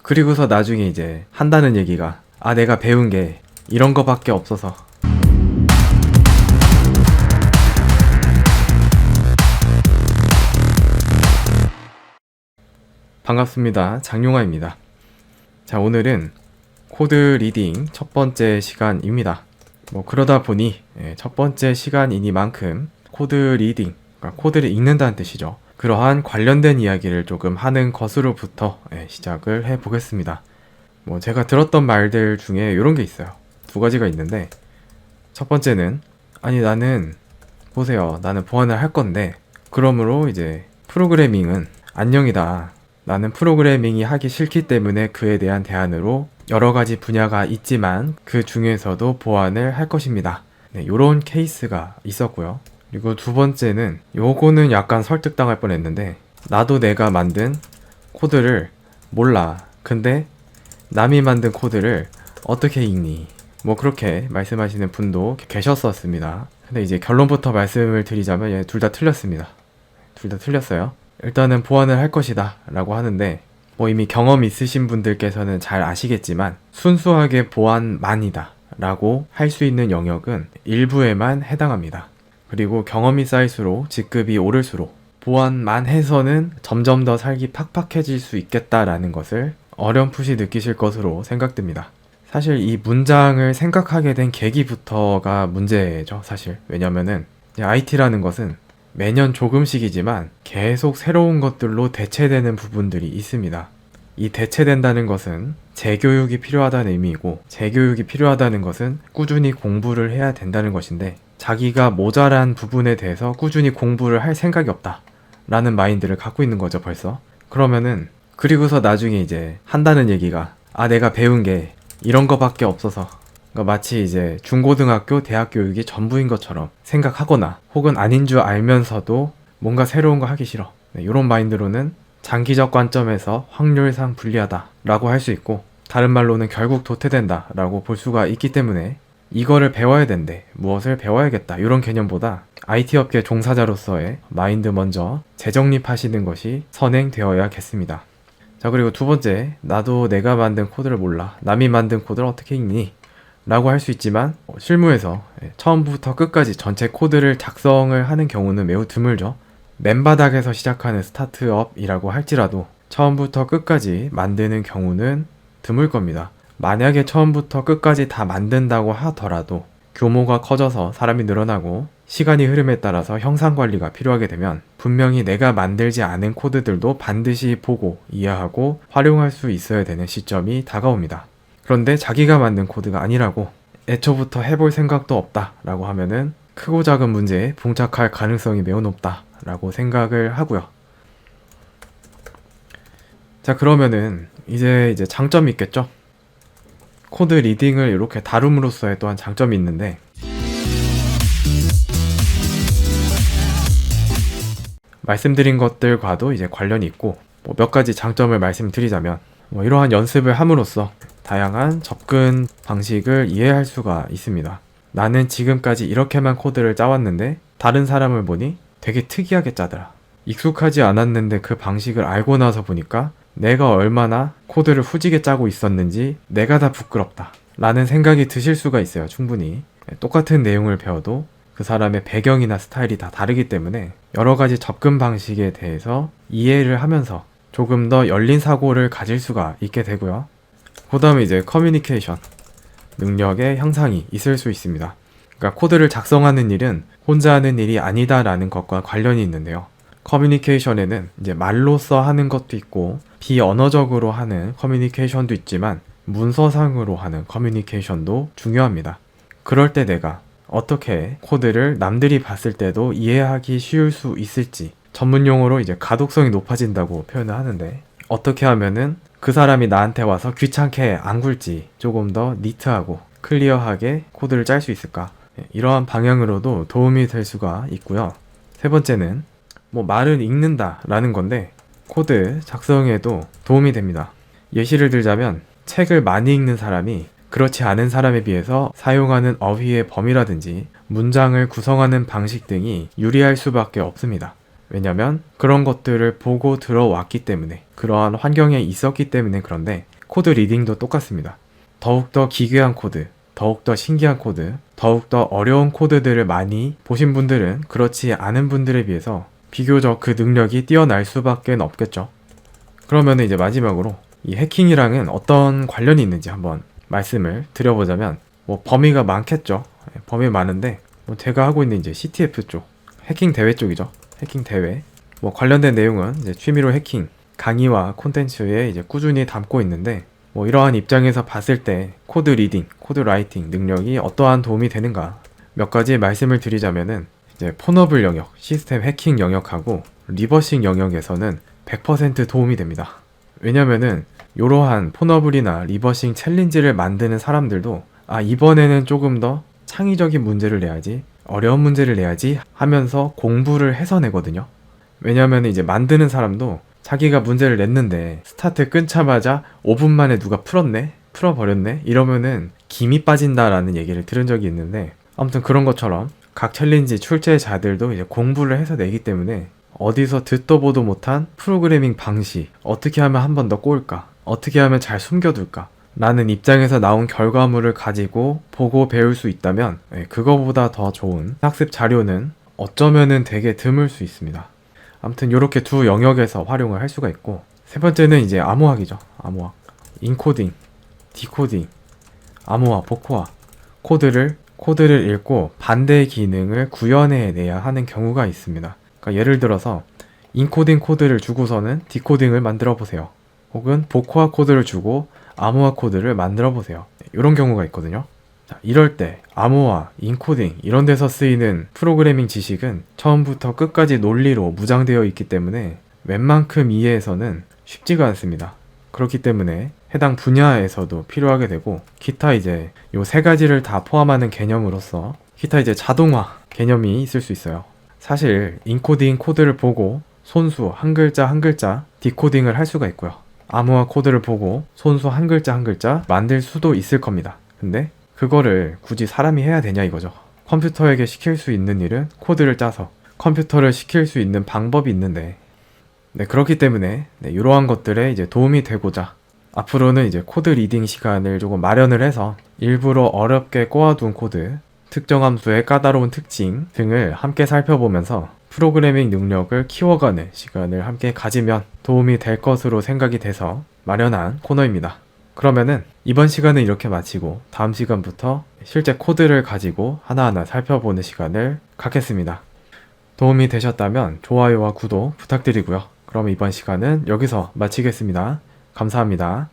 그리고서 나중에 이제 한다는 얘기가 내가 배운 게 이런 거밖에 없어서. 반갑습니다. 장용화입니다. 자, 오늘은 코드 리딩 첫 번째 시간입니다. 그러다 보니 첫 번째 시간이니만큼 코드 리딩, 그러니까 코드를 읽는다는 뜻이죠. 그러한 관련된 이야기를 조금 하는 것으로부터 시작을 해보겠습니다. 제가 들었던 말들 중에 이런 게 있어요. 두 가지가 있는데, 첫 번째는 나는 보세요. 나는 보안을 할 건데 그러므로 이제 프로그래밍은 안녕이다. 나는 프로그래밍이 하기 싫기 때문에 그에 대한 대안으로 여러 가지 분야가 있지만 그 중에서도 보안을 할 것입니다. 요런 케이스가 있었고요. 그리고 두 번째는 요거는 약간 설득당할 뻔했는데, 나도 내가 만든 코드를 몰라. 근데 남이 만든 코드를 어떻게 읽니? 그렇게 말씀하시는 분도 계셨었습니다. 근데 이제 결론부터 말씀을 드리자면 둘 다 틀렸습니다. 둘 다 틀렸어요. 일단은 보안을 할 것이다 라고 하는데, 이미 경험 있으신 분들께서는 잘 아시겠지만 순수하게 보안만이다 라고 할 수 있는 영역은 일부에만 해당합니다. 그리고 경험이 쌓일수록 직급이 오를수록 보안만 해서는 점점 더 살기 팍팍해질 수 있겠다라는 것을 어렴풋이 느끼실 것으로 생각됩니다. 사실 이 문장을 생각하게 된 계기부터가 문제죠, 사실. 왜냐면은 IT라는 것은 매년 조금씩이지만 계속 새로운 것들로 대체되는 부분들이 있습니다. 이 대체된다는 것은 재교육이 필요하다는 의미이고, 재교육이 필요하다는 것은 꾸준히 공부를 해야 된다는 것인데, 자기가 모자란 부분에 대해서 꾸준히 공부를 할 생각이 없다 라는 마인드를 갖고 있는 거죠, 벌써. 그러면은 그리고서 나중에 이제 한다는 얘기가 내가 배운 게 이런 거밖에 없어서, 그러니까 마치 이제 중고등학교, 대학 교육이 전부인 것처럼 생각하거나, 혹은 아닌 줄 알면서도 뭔가 새로운 거 하기 싫어. 이런 마인드로는 장기적 관점에서 확률상 불리하다 라고 할 수 있고, 다른 말로는 결국 도태된다 라고 볼 수가 있기 때문에 이거를 배워야 된대, 무엇을 배워야겠다, 이런 개념보다 IT 업계 종사자로서의 마인드 먼저 재정립하시는 것이 선행되어야겠습니다. 자, 그리고 두 번째, 나도 내가 만든 코드를 몰라. 남이 만든 코드를 어떻게 읽니? 라고 할 수 있지만 실무에서 처음부터 끝까지 전체 코드를 작성을 하는 경우는 매우 드물죠. 맨바닥에서 시작하는 스타트업이라고 할지라도 처음부터 끝까지 만드는 경우는 드물 겁니다. 만약에 처음부터 끝까지 다 만든다고 하더라도 규모가 커져서 사람이 늘어나고 시간이 흐름에 따라서 형상관리가 필요하게 되면 분명히 내가 만들지 않은 코드들도 반드시 보고 이해하고 활용할 수 있어야 되는 시점이 다가옵니다. 그런데 자기가 만든 코드가 아니라고 애초부터 해볼 생각도 없다 라고 하면은 크고 작은 문제에 봉착할 가능성이 매우 높다 라고 생각을 하고요. 자, 그러면은 이제 장점이 있겠죠? 코드 리딩을 이렇게 다룸으로써의 또한 장점이 있는데, 말씀드린 것들과도 이제 관련이 있고, 몇 가지 장점을 말씀드리자면, 이러한 연습을 함으로써 다양한 접근 방식을 이해할 수가 있습니다. 나는 지금까지 이렇게만 코드를 짜왔는데 다른 사람을 보니 되게 특이하게 짜더라. 익숙하지 않았는데 그 방식을 알고 나서 보니까 내가 얼마나 코드를 후지게 짜고 있었는지 내가 다 부끄럽다 라는 생각이 드실 수가 있어요, 충분히. 똑같은 내용을 배워도 그 사람의 배경이나 스타일이 다 다르기 때문에 여러 가지 접근 방식에 대해서 이해를 하면서 조금 더 열린 사고를 가질 수가 있게 되고요. 그 다음에 이제 커뮤니케이션 능력의 향상이 있을 수 있습니다. 그러니까 코드를 작성하는 일은 혼자 하는 일이 아니다라는 것과 관련이 있는데요. 커뮤니케이션에는 이제 말로써 하는 것도 있고 비언어적으로 하는 커뮤니케이션도 있지만 문서상으로 하는 커뮤니케이션도 중요합니다. 그럴 때 내가 어떻게 코드를 남들이 봤을 때도 이해하기 쉬울 수 있을지, 전문용어로 이제 가독성이 높아진다고 표현을 하는데, 어떻게 하면은 그 사람이 나한테 와서 귀찮게 안 굴지 조금 더 니트하고 클리어하게 코드를 짤 수 있을까, 이러한 방향으로도 도움이 될 수가 있고요. 세 번째는 말은 읽는다 라는 건데 코드 작성에도 도움이 됩니다. 예시를 들자면 책을 많이 읽는 사람이 그렇지 않은 사람에 비해서 사용하는 어휘의 범위라든지 문장을 구성하는 방식 등이 유리할 수밖에 없습니다. 왜냐면 그런 것들을 보고 들어왔기 때문에, 그러한 환경에 있었기 때문에. 그런데 코드 리딩도 똑같습니다. 더욱더 기괴한 코드, 더욱더 신기한 코드, 더욱더 어려운 코드들을 많이 보신 분들은 그렇지 않은 분들에 비해서 비교적 그 능력이 뛰어날 수밖에 없겠죠. 그러면 이제 마지막으로 이 해킹이랑은 어떤 관련이 있는지 한번 말씀을 드려보자면, 뭐 범위가 많겠죠. 범위 많은데 뭐 제가 하고 있는 이제 CTF 쪽, 해킹 대회 쪽이죠. 해킹 대회. 뭐 관련된 내용은 이제 취미로 해킹 강의와 콘텐츠에 이제 꾸준히 담고 있는데, 뭐 이러한 입장에서 봤을 때 코드 리딩, 코드 라이팅 능력이 어떠한 도움이 되는가 몇 가지 말씀을 드리자면은, 이제 폰어블 영역, 시스템 해킹 영역하고 리버싱 영역에서는 100% 도움이 됩니다. 왜냐면은 이러한 폰어블이나 리버싱 챌린지를 만드는 사람들도 이번에는 조금 더 창의적인 문제를 내야지, 어려운 문제를 내야지 하면서 공부를 해서 내거든요. 왜냐면 이제 만드는 사람도 자기가 문제를 냈는데 스타트 끊자마자 5분 만에 누가 풀어버렸네 이러면은 김이 빠진다라는 얘기를 들은 적이 있는데, 아무튼 그런 것처럼 각 챌린지 출제자들도 이제 공부를 해서 내기 때문에 어디서 듣도 보도 못한 프로그래밍 방식, 어떻게 하면 한 번 더 꼬을까, 어떻게 하면 잘 숨겨둘까 라는 입장에서 나온 결과물을 가지고 보고 배울 수 있다면 그거보다 더 좋은 학습 자료는 어쩌면은 되게 드물 수 있습니다. 아무튼 이렇게 두 영역에서 활용을 할 수가 있고, 세 번째는 이제 암호학이죠. 암호학. 인코딩, 디코딩, 암호화, 복호화. 코드를 읽고 반대 기능을 구현해내야 하는 경우가 있습니다. 그러니까 예를 들어서 인코딩 코드를 주고서는 디코딩을 만들어 보세요. 혹은 복호화 코드를 주고 암호화 코드를 만들어 보세요. 이런 경우가 있거든요. 자, 이럴 때 암호화, 인코딩 이런 데서 쓰이는 프로그래밍 지식은 처음부터 끝까지 논리로 무장되어 있기 때문에 웬만큼 이해해서는 쉽지가 않습니다. 그렇기 때문에 해당 분야에서도 필요하게 되고, 기타 이제 요 세 가지를 다 포함하는 개념으로서 기타 이제 자동화 개념이 있을 수 있어요. 사실 인코딩 코드를 보고 손수 한 글자 한 글자 디코딩을 할 수가 있고요. 암호화 코드를 보고 손수 한 글자 한 글자 만들 수도 있을 겁니다. 근데 그거를 굳이 사람이 해야 되냐 이거죠. 컴퓨터에게 시킬 수 있는 일은 코드를 짜서 컴퓨터를 시킬 수 있는 방법이 있는데, 그렇기 때문에 이러한 것들에 이제 도움이 되고자 앞으로는 이제 코드 리딩 시간을 조금 마련을 해서 일부러 어렵게 꼬아둔 코드, 특정 함수의 까다로운 특징 등을 함께 살펴보면서 프로그래밍 능력을 키워가는 시간을 함께 가지면 도움이 될 것으로 생각이 돼서 마련한 코너입니다. 그러면은 이번 시간은 이렇게 마치고 다음 시간부터 실제 코드를 가지고 하나하나 살펴보는 시간을 갖겠습니다. 도움이 되셨다면 좋아요와 구독 부탁드리고요. 그럼 이번 시간은 여기서 마치겠습니다. 감사합니다.